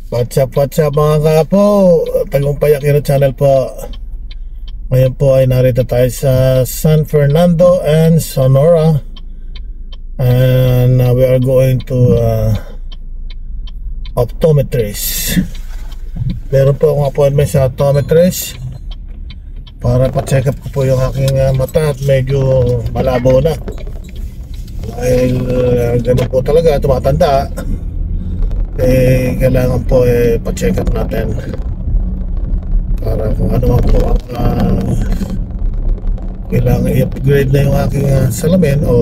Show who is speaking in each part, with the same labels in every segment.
Speaker 1: What's up mga kapo, Tagumpay Aquino Channel po. Ngayon po ay narito tayo sa San Fernando and Sonora. And we are going to optometrist. Meron po akong appointment sa optometrist para pa-check up ko po yung aking mata at medyo malabo na. Dahil ganun po talaga, tumatanda. Kailangan po pa-check up natin para kung ano man po ang kailangan i-upgrade na yung aking salamin. O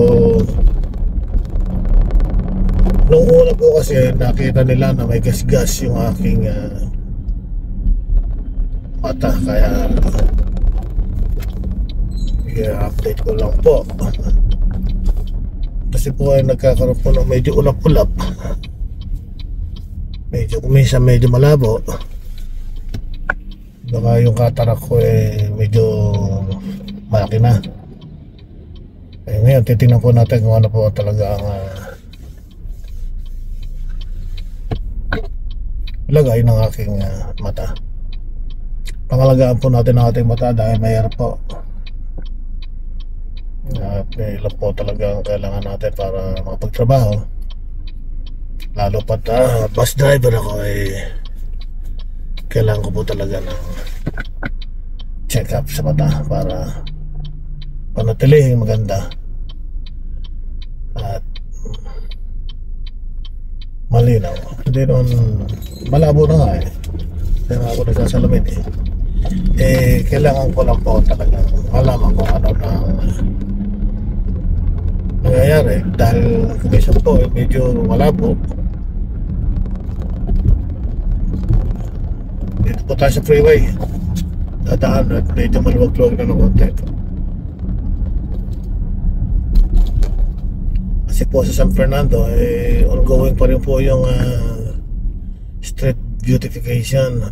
Speaker 1: nung una po kasi nakita nila na may gas-gas yung aking mata, kaya i-update ko lang po kasi po ay nagkakaroon po ng medyo ulap-ulap, medyo kumisa, medyo malabo. Baka yung katarak ko medyo malaki na. Ngayon titingnan po natin kung ano po talaga ang lagay ng aking mata. Pangalagaan po natin ang ating mata dahil mayroon po ilan po talaga ang kailangan natin para makapagtrabaho. Lalo pat bus driver ako, kailangan ko po talaga ng check up sa mata para panatilihing maganda at malinaw. Hindi nun malabo na nga kaya ako nagsasalamin kailangan ko lang po talaga malaman kung ano na nangyayari dahil kumisa po medyo malabo. Dito po tayo sa freeway, dadaan at medyo maluwag-luwag na ng konti kasi po sa San Fernando ongoing pa rin po yung street beautification,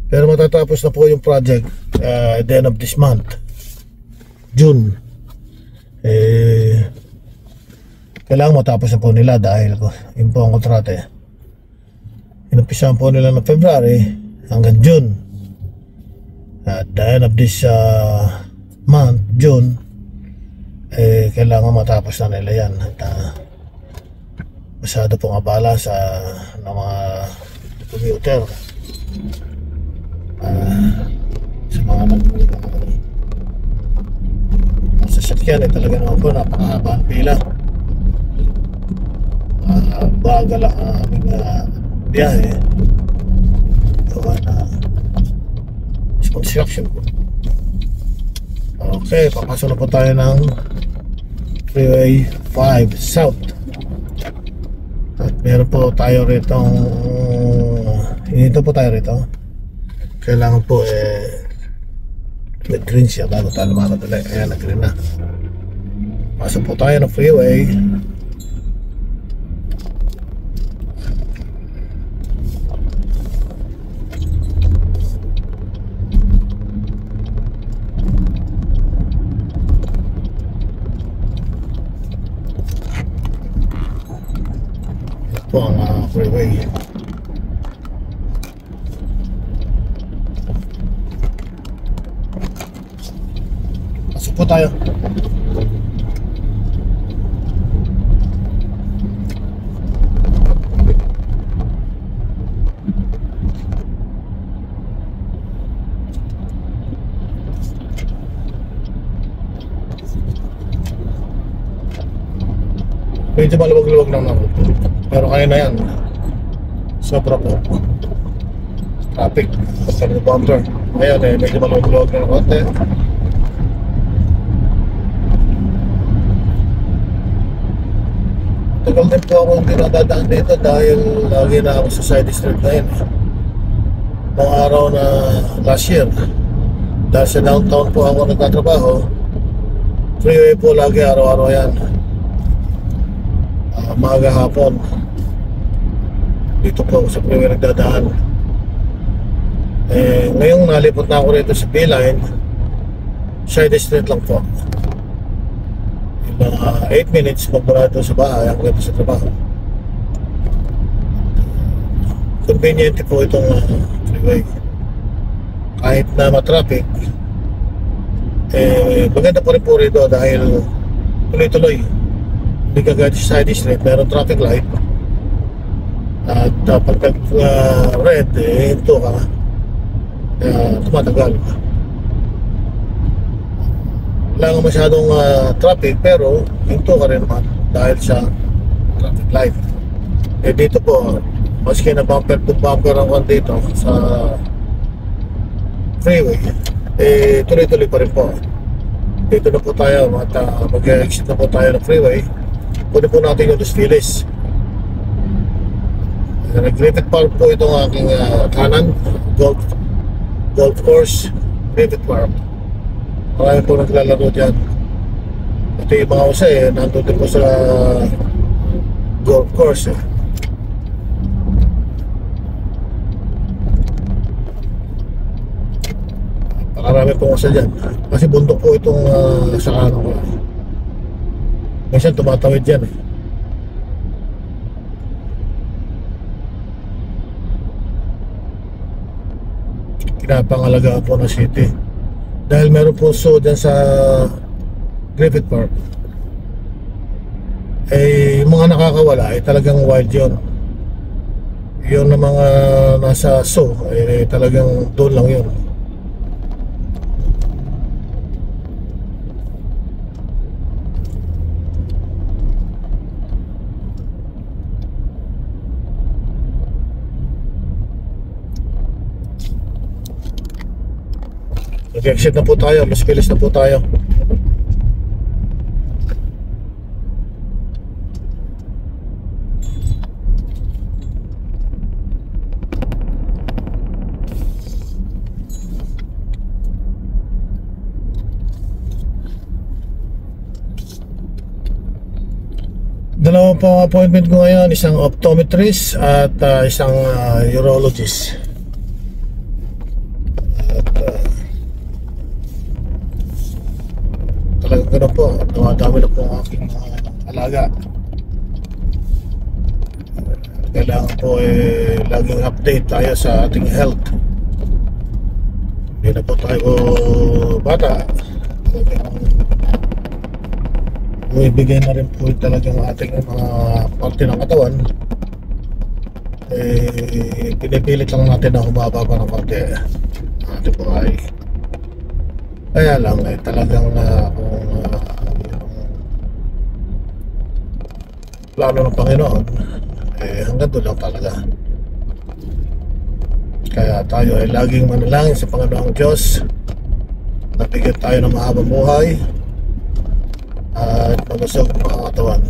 Speaker 1: pero matatapos na po yung project at the end of this month, June. Kailangan matapos na po nila dahil yun po ang kontrata. Inumpisahan po nila ng February hanggang June. At the end of this month, June, kailangan matapos na nila yan. At masyado pong abala sa mga commuter, sa mga sasakyan talaga naman po napakahaba ang pila. Bagal ang aming biyahe gawa na construction po. Okay, papasok na po tayo ng Freeway 5 South at meron po tayo rito hinito po tayo rito. Kailangan po nag-green siya bago tayo lumakad ulit. Ayan, nag-green na. Pasok po tayo ng freeway. Ito po ang freeway. Pasok po tayo. Medyo maluwag-luwag lang na po, pero kaya na yan. Sobra po traffic basta ng bumper. Ngayon medyo maluwag-luwag na ng konti. Tagal din po ako hindi nadadaan dito dahil lagi na ako sa side street na yun. Noong araw na last year, dahil sa downtown po ako nagtatrabaho, freeway po lagi araw-araw yan. Maaga hapon dito po sa freeway nagdadaan. Ngayong nalipot na ako rito sa Beeline, side street lang po. Mga 8 minutes magmula doon sa bahay hanggang sa trabaho. convenient po itong freeway. Kahit na matraffic, maganda po rin po rito dahil tuloy-tuloy. Hindi kagad sa side street, meron traffic light. At pag red, hinto ka, tumatagal. Wala nga masyadong traffic, pero hinto ka rin naman dahil sa traffic light. Dito po, maski na bumper to bumper ang dito sa freeway, tuloy-tuloy pa rin po. Dito na po tayo at mag-exit na po tayo ng freeway. Pwede po natin yung Los Feliz. Griffith Park po itong aking kanan, golf course, Griffith Park. Marami po naglalaro dyan. Ito yung mga usa nandun din po sa golf course Marami po usa dyan. Kasi bundok po itong sa kanan ko. Minsan tumatawid dyan Pinapangalagaan po ng city dahil meron po so dyan sa Griffith Park. Yung mga nakakawala talagang wild yun. Yun na mga nasa zoo talagang doon lang yun. Nag-exit na po tayo, Los Feliz na po tayo. Dalawa po ang appointment ko ngayon, isang optometrist at isang urologist. Talagang gano'n po, dumadami na po ang aking alaga. Kailangan po laging update tayo sa ating health. Hindi na po tayo bata. Ibigay na rin po talagang ating mga parte ng katawan. Pinipilit lang natin na humaba pa ng parte ating buhay. Kaya lang talagang kung plano ng Panginoon hanggang doon lang talaga. Kaya tayo ay laging manalangin sa Panginoong Diyos na bigyan tayo ng mahabang buhay at malusog ng mga katawan.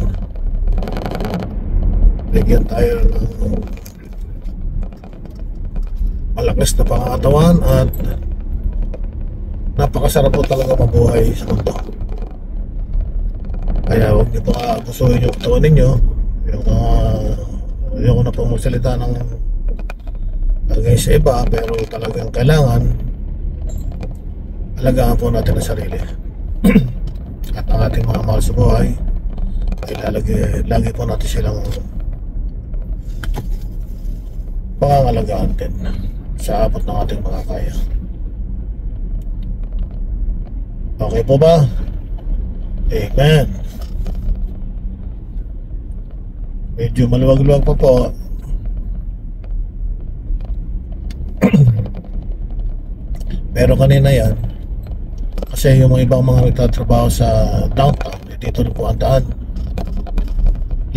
Speaker 1: Bigyan tayo ng malakas na pangatawan at napakasarap po talaga mabuhay sa mundo. Kaya huwag niyo po abusuhin yung katawan ninyo. Ayoko na po magsalita ng against sa iba, pero talagang kailangan alagaan po natin ang sarili. At ang ating mga mahal sa buhay ay lagi po natin silang pangangalagaan din sa abot ng ating mga kaya. Okay po ba? Amen. Medyo maluwag-luwag pa po. Pero kanina yan, kasi yung mga ibang mga nagtatrabaho sa downtown, dito rin po ang daan.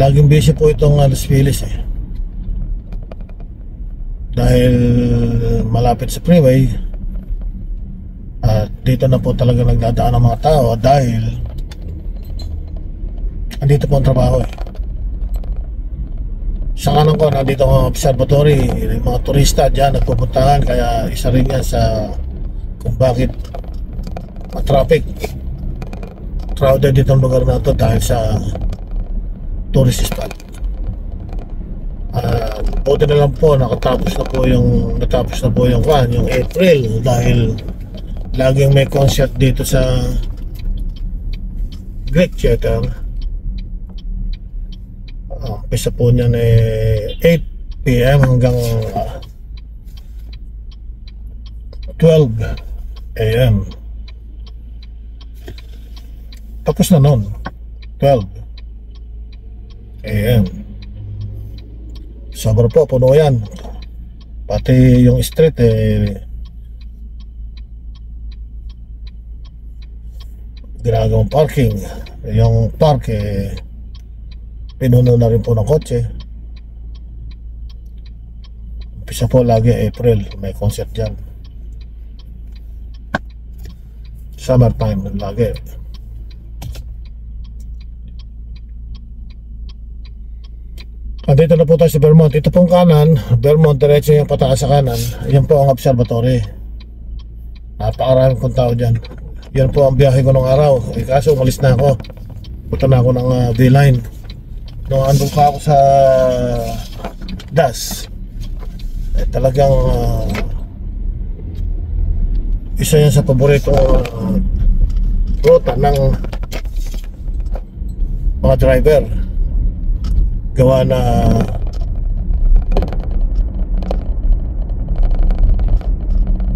Speaker 1: Laging busy po itong Los Feliz dahil malapit sa freeway. At dito na po talaga nagdadaan ang mga tao dahil andito po ang trabaho Sa kanan ko, nandito ang observatory. Yung mga turista dyan nagpupuntahan, kaya isa rin yan sa kung bakit matraffic, crowded ditong lugar na ito dahil sa tourist spot. Buti na lang po natapos na po yung yung April, dahil laging may concert dito sa Greek Theater. Umpisa po niyan 8 PM hanggang 12 AM. Tapos na nun, 12 AM. Sobra po, puno yan. Pati yung street ginagawang parking. Yung park pinuno na rin po ng kotse. Umpisa po lagi April, may concert dyan. Summertime lagi. Andito na po tayo sa Vermont. Ito pong kanan, Vermont, diretso yung pataas sa kanan. Yan po ang observatory. Napakaraming pong tao dyan. Yan po ang biyahe ko nung araw. Kaso umalis na ako. Punta na ako ng V-Line. Nung andun pa ako sa DAS, talagang isa yan sa paborito ruta ng mga driver. Gawa na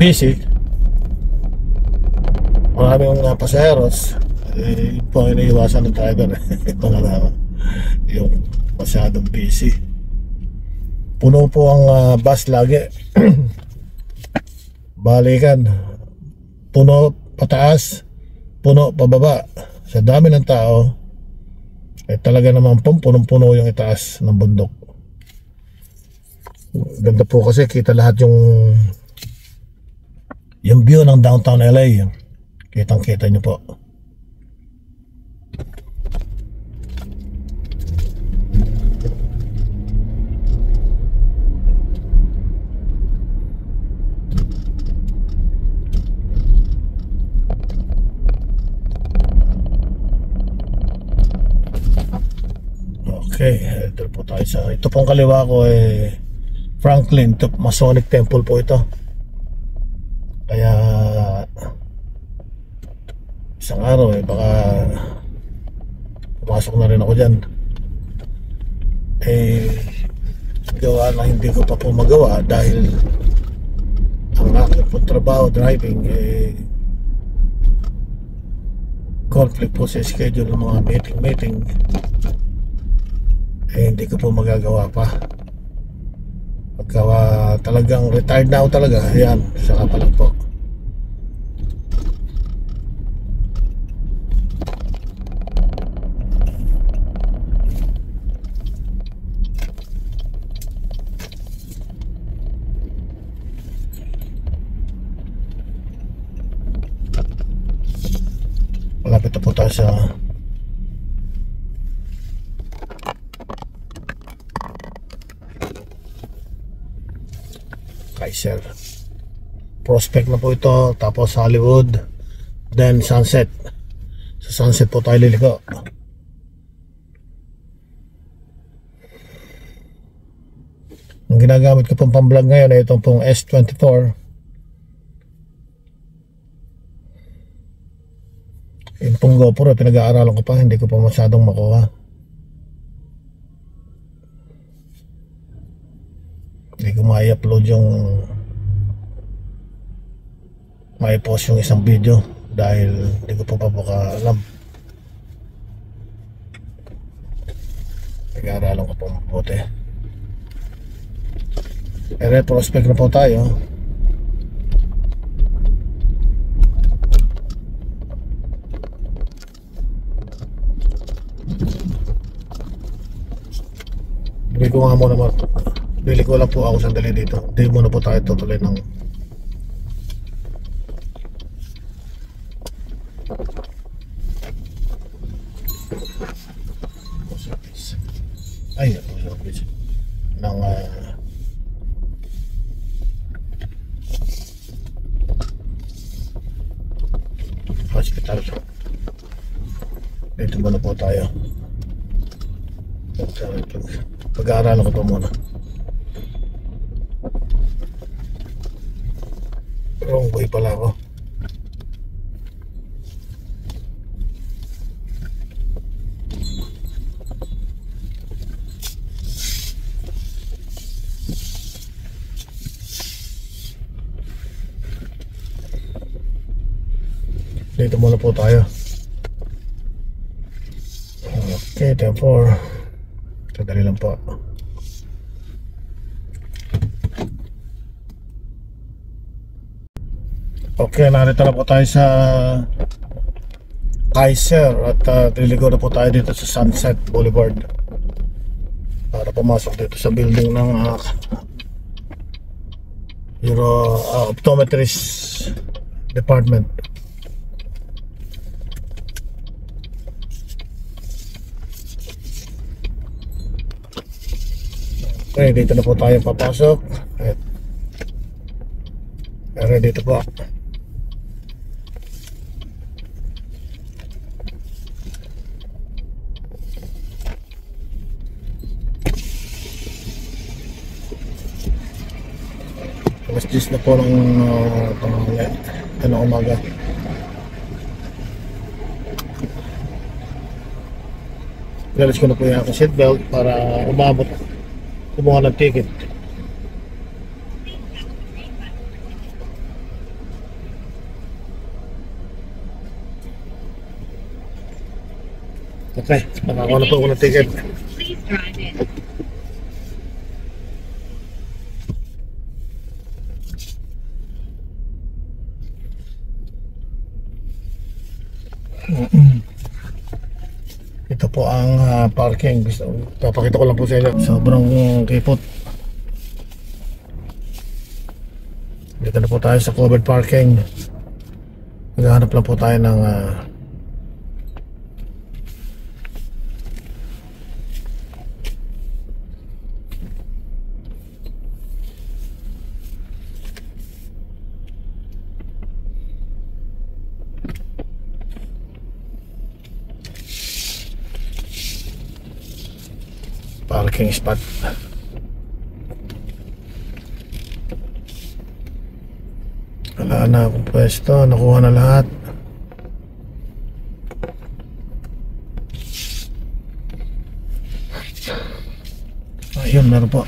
Speaker 1: busy, maraming pasaheros, yun po ang iniiwasan ng driver. Yung masyadong busy, puno po ang bus lagi. Balikan, puno pataas, puno pababa. Sa dami ng tao, talaga naman punong-puno yung itaas ng bundok. Ganda po kasi kita lahat yung view ng downtown LA. Kitang-kita nyo po. Okay, ito po tayo sa ito pong kaliwa ko Franklin Masonic Temple po ito. Kaya isang araw baka pumasok na rin ako dyan. Gawa na hindi ko pa po magawa dahil ang aking po trabaho, driving, conflict po sa schedule ng mga meeting. Hindi ko po magagawa pa. Pagka talagang retired na ako talaga, ayan, saka pa lang po. Malapit na po tayo sa Kaiser. Prospect na po ito, tapos Hollywood, then Sunset. Sa Sunset po tayo liliko. Ang ginagamit ko pong pang-vlog ngayon ay itong pong S24. Yung pong GoPro, pinag-aaralan ko pa, hindi ko pa masyadong makuha. Hindi ko ma-upload ma-post yung isang video dahil hindi ko pa alam. Nag-aaralan ko pong mabuti. Prospect na po tayo. Bili ko lang po ako sandali dito. Hindi muna po tayo tutuloy ng hospital. Dito muna po tayo. Pag-aaralan ko pa muna. Wrong way pala ako. Dito muna po tayo. Okay, 10-4. Kadali lang po. Okay, narito na po tayo sa Kaiser at liligo na po tayo dito sa Sunset Boulevard para pumasok dito sa building ng optometrist department. Okay, dito na po tayo papasok. Ready to po. Alas 10 na po ng umaga. Galis ko na po yung aking seatbelt para umabot, kumuha ng ticket. Okay, nakakuha na po ako ng ticket.
Speaker 2: Please drive in.
Speaker 1: Ito po ang parking. Papakita ko lang po sa inyo. Sobrang kipot. Dito na po tayo sa covered parking. Maghahanap lang po tayo ng parking spot. Wala na akong pwesto, nakuha na lahat. Ayun, meron po.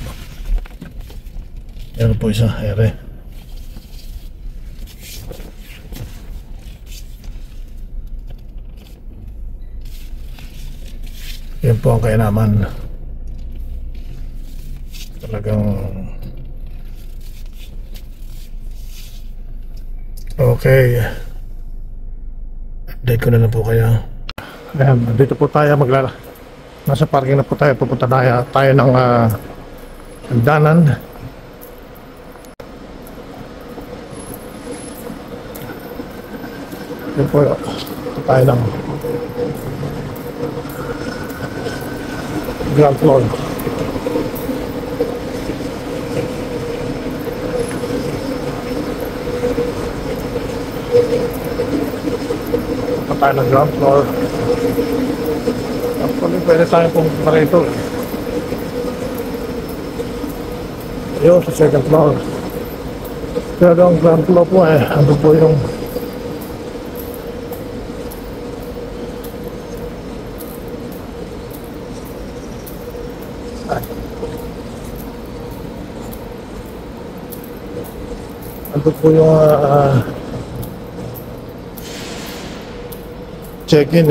Speaker 1: Meron po isa, ere. Yan po ang kainaman. Talagang okay. Update ko na lang po kayo. Ayan, dito po tayo nasa parking na po tayo. Pupunta na tayo ng hagdanan. Dito po tayo ng ground floor. Tayo ng ground floor. Actually, pwede tayo pumunta rito. Ayun, sa second floor. Pero ang ground floor po ando po yung check-in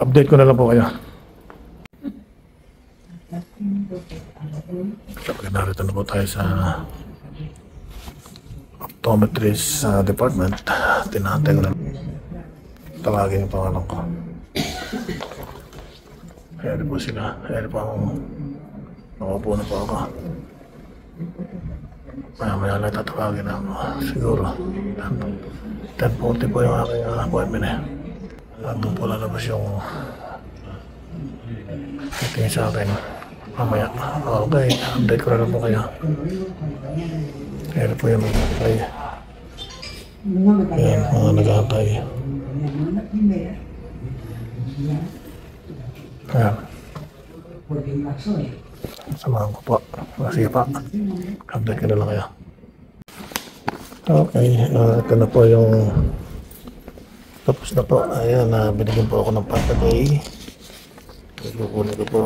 Speaker 1: update ko na lang po kayo. Narito na po tayo sa optometrist department. Tinatay ko na. Tawagin yung pangalan ko. Ayan po sila. Ayan po ako. Nakaupo na po ako. Maya lang tatawagin ako. Siguro 10:40 po yung aking appointment Doon po lalabas yung tingin sa akin mamaya. Okay, update ko na lang po kayo. Ayan po yung nag-aantay. Ayan, mga nag-aantay. Ayan. Samahan ko po. Sige pa. Update ko na lang kayo. Okay, ito na po yung tapos na po. Ayan, binigyan po ako ng Pantagay. Kukunin ko po.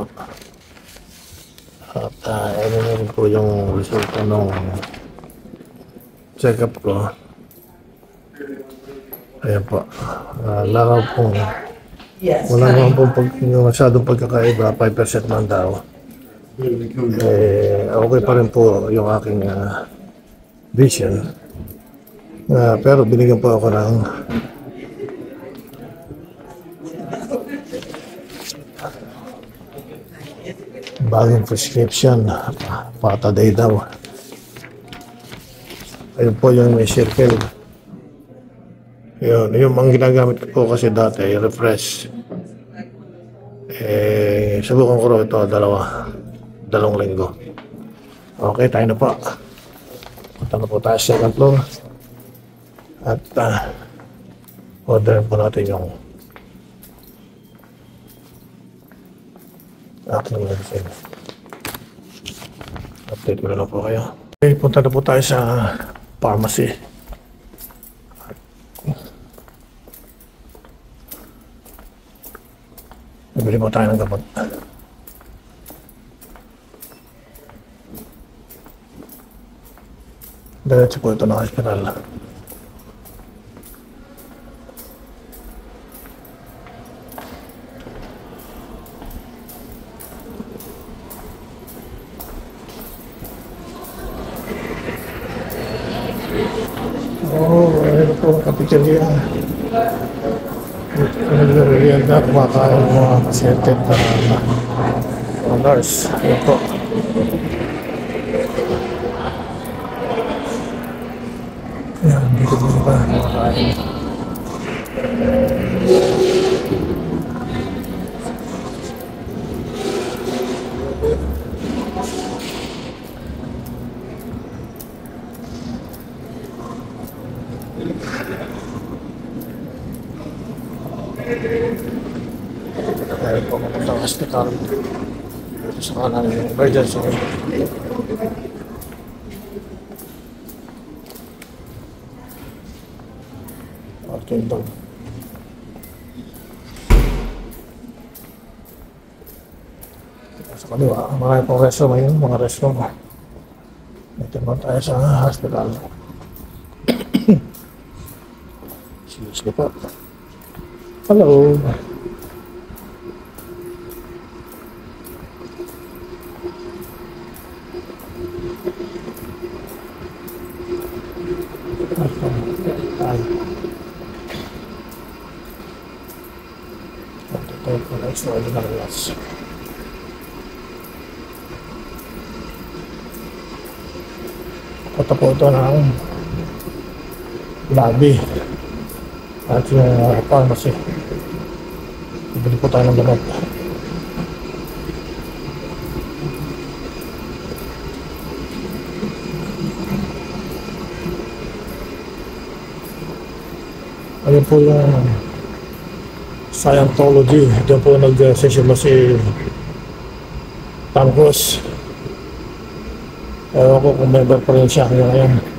Speaker 1: At ano na rin po yung resulta ng check-up ko. Ayan po. Laraw po. Wala naman po masyadong pagkakaiba. 5% man daw. Okay pa rin po yung aking vision. Pero binigyan po ako ng bagong prescription. Pataday daw. Ayun po yung may circle. Yun, yung ang ginagamit ko po kasi dati, refresh. Subukan ko rin ito, dalawang linggo. Okay, tayo na po. Punta na po tayo sa second floor. At order po natin yung aking medicine. Update ko na lang po kayo. Okay, punta na po tayo sa pharmacy. Bibili po tayo ng gamot. Diretso po ito ng hospital. Ayun po, kapitiliya. Nagre-realianda, kumakain ng mga pasyente at mga nurse. Ayun po. Ayan, dito pa kumakain. Dahil po mapunta ang hospital dito sa kanan yung emergency. Okay daw. Sa kaliwa, marami pong restroom ngayon, mga restroom. Dito naman tayo sa hospital. Excuse me po. Hello. Ito po na extraordinary loss. Ito po ito ng lobby at yung pharmacy. Bibili po tayo ng gamot. Ayun po yung Scientology. Diyan po nag-session si Tom Cruise. Ewan ko kung member pa rin siya ngayon.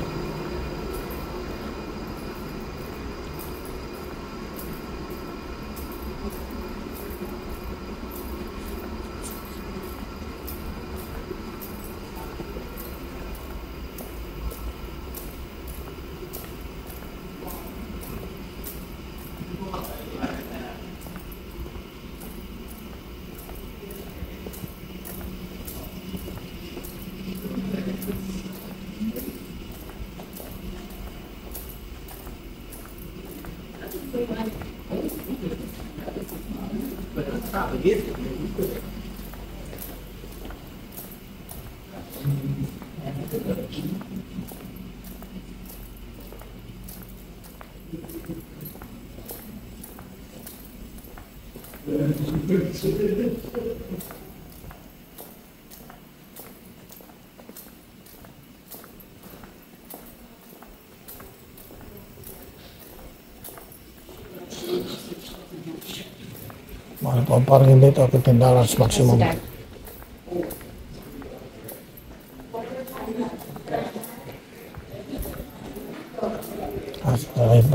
Speaker 1: Mahal po ang parang hindi ito, $15 maximum.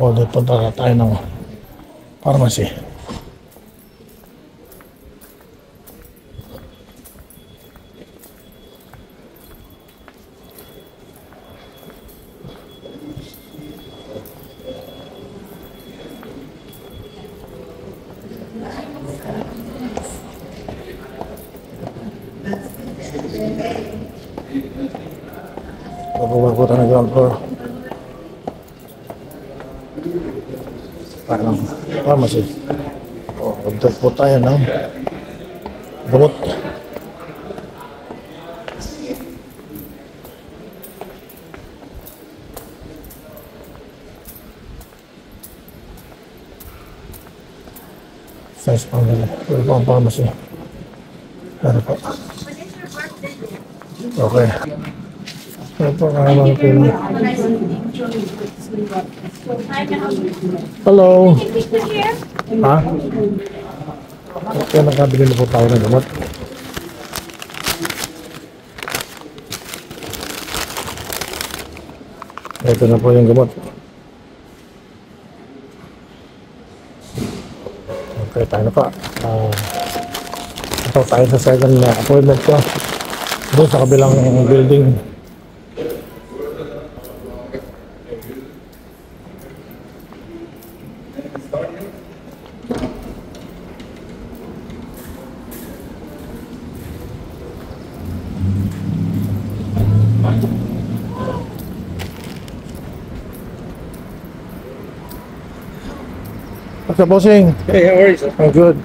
Speaker 1: O, punta na tayo ng pharmacy. Pababa po tayo ng ground floor. Parang pharmacy. O, magdala po tayo ng gamot. Size pang gano'n. Pwede po ang pharmacy. Ano po? Okay. Ano po ang film? Hello. Ha? Okay, nakabili na po tayo ng gamot. Ito na po yung gamot. Okay, tayo na pa. Ito tayo sa second appointment ko. Doon sa kabilang building. What's up, bossing?
Speaker 2: Hey, how are you, sir?
Speaker 1: I'm good.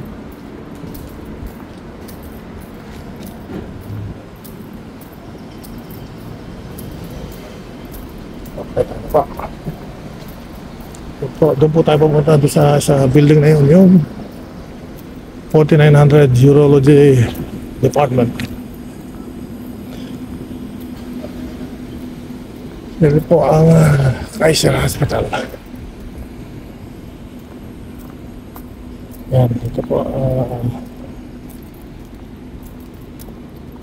Speaker 1: Okay, tayo pa. Doon po tayo pumunta doon sa building na yun, yung 4900 Urology Department. Yan po ang Kaiser Hospital. Yan, dito po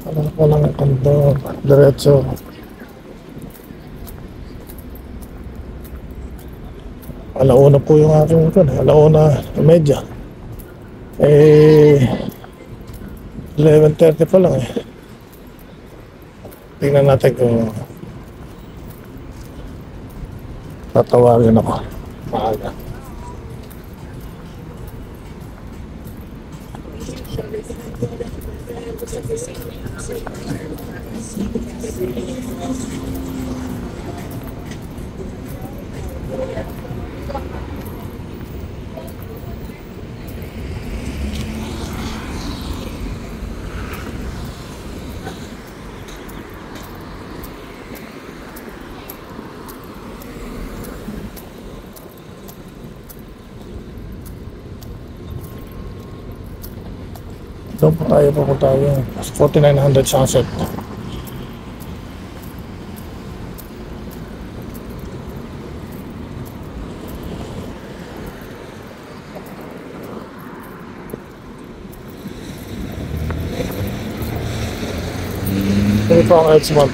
Speaker 1: alam ko lang ang kanto, diretso. Alauna po yung aking ito, alauna medya. 11:30 pa lang eh. Tingnan natin kung tatawagin ako maaga. Doon po tayo pupunta yung 4900 Sunset. Ito po ang Edgemont.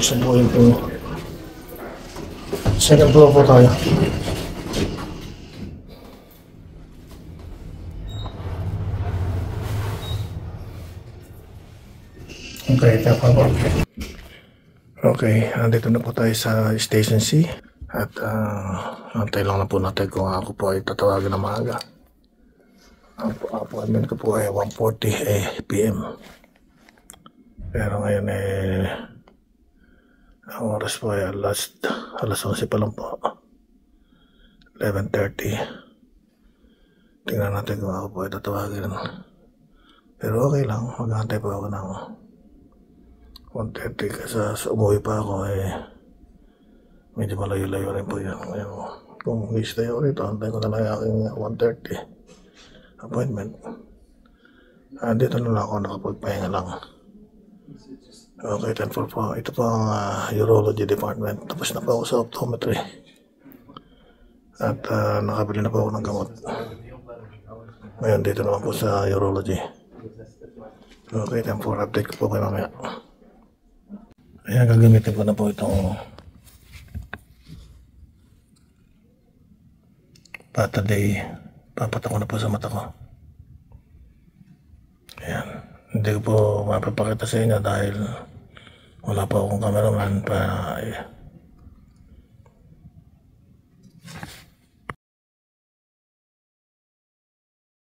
Speaker 1: Subuhin po. Second floor po tayo. Okay, tapa po. Okay, andito na po tayo sa Station C. At antay lang na po natin kung ako po ay tatawagan na maaga. Ang appointment ko po ay 1:40 PM. Pero ngayon ang oras po ay alas 11 pa lang po. 11:30. Tingnan natin kung ako po ay tatawagin. Pero okay lang, mag-aantay po ako ng 1:30 kasi umuwi pa ako medyo malayo-layo rin po yan. Ngayon, kung i-stay ako rito, antay ko na lang yung aking 1:30 appointment. Dito na lang ako nakapagpahinga lang. Okay, 10:04 po. Ito po ang urology department. Tapos na po ako sa optometry. At nakabili na po ako ng gamot. Ngayon, dito naman po sa urology. Okay, 10:04. Update ko po kayo mamaya. Ayan, gagamitin ko na po itong Pataday. Papatak ko na po sa mata ko. Ayan. Hindi ko po mapapakita sa inyo dahil wala pa akong cameraman pa